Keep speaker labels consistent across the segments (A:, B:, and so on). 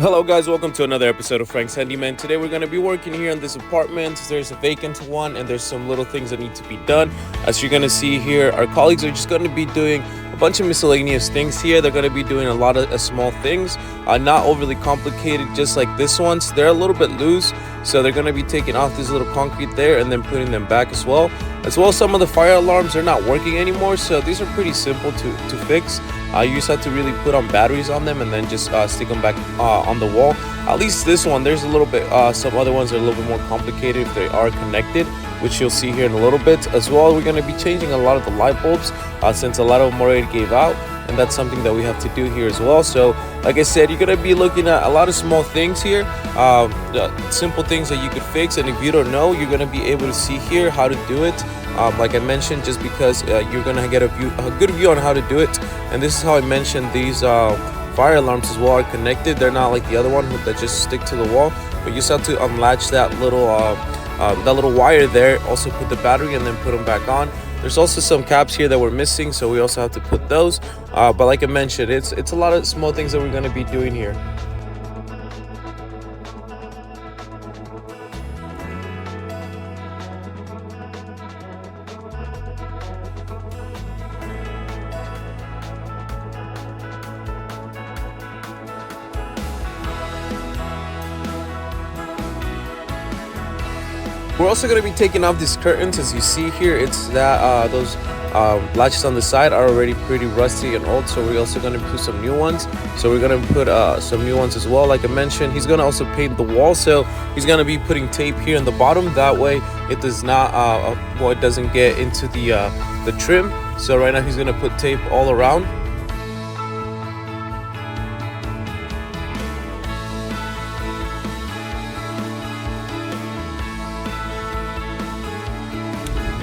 A: Hello guys, welcome to another episode of Frank's Handyman. Today we're going to be working here in this apartment. There's a vacant one and there's some little things that need to be done. As you're going to see here, our colleagues are just going to be doing a bunch of miscellaneous things here. They're going to be doing a lot of small things, not overly complicated, just like this ones. They're a little bit loose, so they're going to be taking off this little concrete there and then putting them back as well. Some of the fire alarms are not working anymore, so these are pretty simple to fix. You just have to really put on batteries on them and then just stick them back on the wall. At least this one, there's a little bit, some other ones are a little bit more complicated if they are connected, which you'll see here in a little bit. As well, we're going to be changing a lot of the light bulbs since a lot of them already gave out, and that's something that we have to do here as well. So like I said, you're going to be looking at a lot of small things here, simple things that you could fix, and if you don't know, you're going to be able to see here how to do it. Like I mentioned, just because you're going to get a good view on how to do it. And this is how I mentioned these fire alarms as well are connected. They're not like the other one that just stick to the wall, but you just have to unlatch that little wire there, also put the battery and then put them back on. There's also some caps here that we're missing, so we also have to put those. But like I mentioned, it's a lot of small things that we're going to be doing here. We're also going to be taking off these curtains. As you see here, it's that those latches on the side are already pretty rusty and old, so we're also going to put some new ones. So we're going to put some new ones as well. Like I mentioned, he's going to also paint the wall, so he's going to be putting tape here in the bottom. That way it does not it doesn't get into the trim. So right now he's going to put tape all around.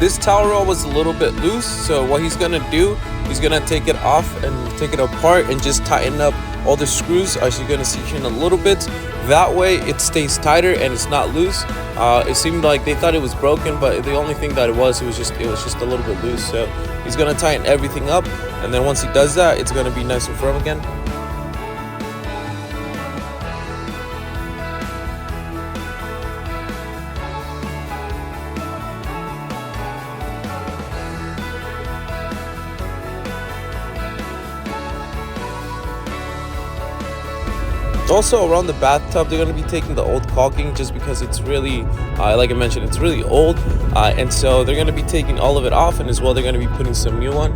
A: This towel roll was a little bit loose, so what he's gonna do, he's gonna take it off and take it apart and just tighten up all the screws, as you're gonna see here in a little bit. That way it stays tighter and it's not loose. It seemed like they thought it was broken, but the only thing that it was just a little bit loose. So he's gonna tighten everything up, and then once he does that, it's gonna be nice and firm again. Also around the bathtub, they're going to be taking the old caulking just because it's really, like I mentioned, it's really old. And so they're going to be taking all of it off, and as well they're going to be putting some new one.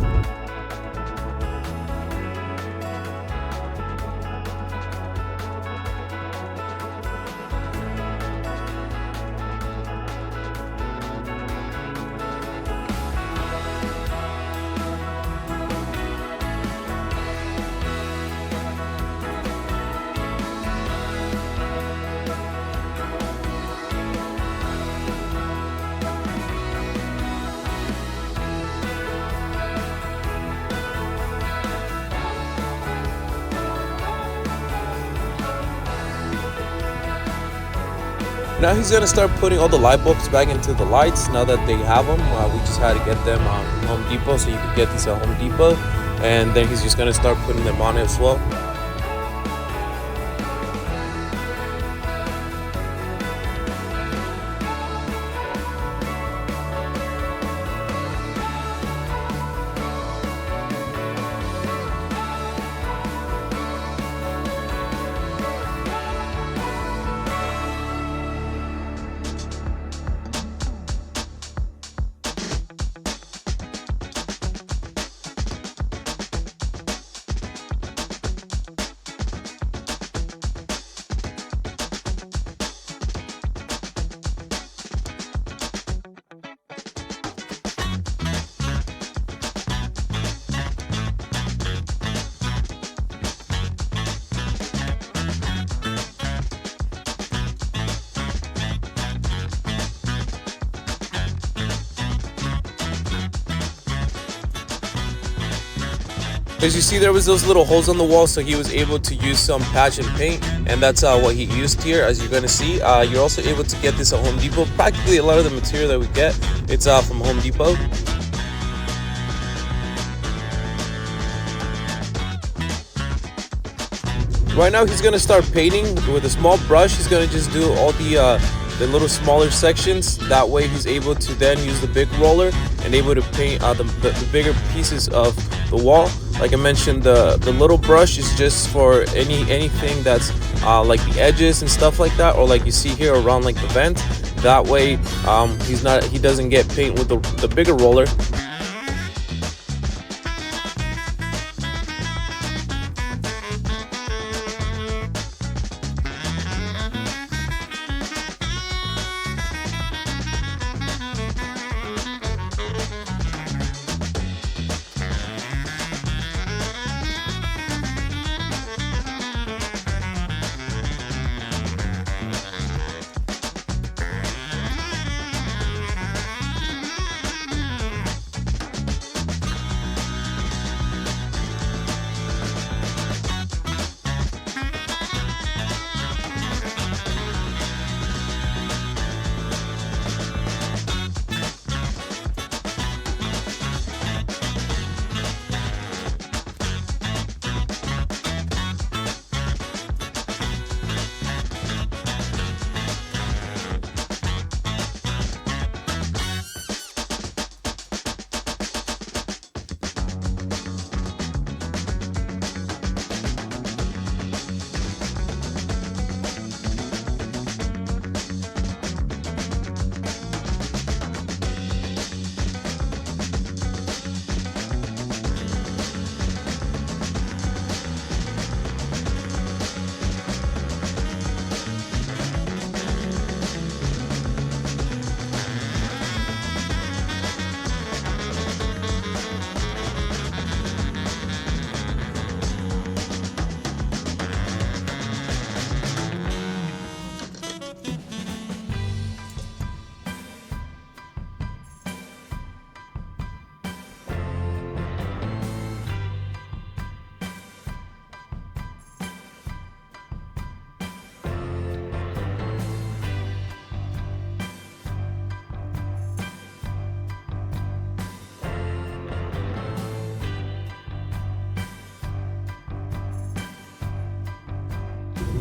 A: Now he's going to start putting all the light bulbs back into the lights now that they have them. We just had to get them from Home Depot, so you can get these at Home Depot. And then he's just going to start putting them on as well. As you see, there was those little holes on the wall, so he was able to use some patch and paint, and that's what he used here. As you're going to see, you're also able to get this at Home Depot. Practically a lot of the material that we get, it's from Home Depot. Right now he's gonna start painting with a small brush. He's gonna just do all the little smaller sections. That way he's able to then use the big roller and able to paint the bigger pieces of the wall. Like I mentioned, the little brush is just for anything that's like the edges and stuff like that, or like you see here around like the vent. That way he doesn't get paint with the bigger roller.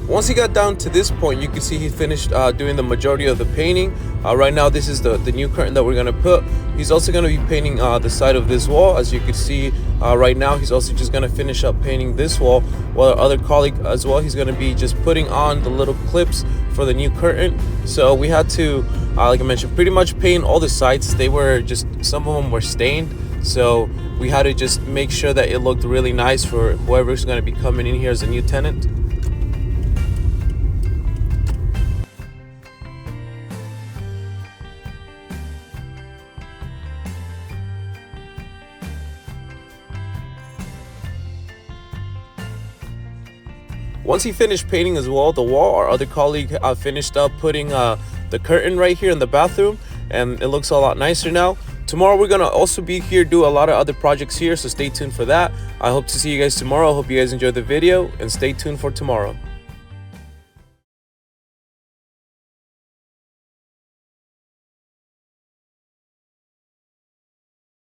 A: Once he got down to this point, you can see he finished doing the majority of the painting. Right now, this is the new curtain that we're gonna put. He's also gonna be painting the side of this wall. As you can see right now, he's also just gonna finish up painting this wall. While our other colleague as well, he's gonna be just putting on the little clips for the new curtain. So we had to, like I mentioned, pretty much paint all the sides. They were just, some of them were stained. So we had to just make sure that it looked really nice for whoever's gonna be coming in here as a new tenant. Once he finished painting as well the wall, our other colleague finished up putting the curtain right here in the bathroom, and it looks a lot nicer now. Tomorrow we're gonna also be here, do a lot of other projects here, so stay tuned for that. I hope to see you guys tomorrow. I hope you guys enjoyed the video, and stay tuned for tomorrow.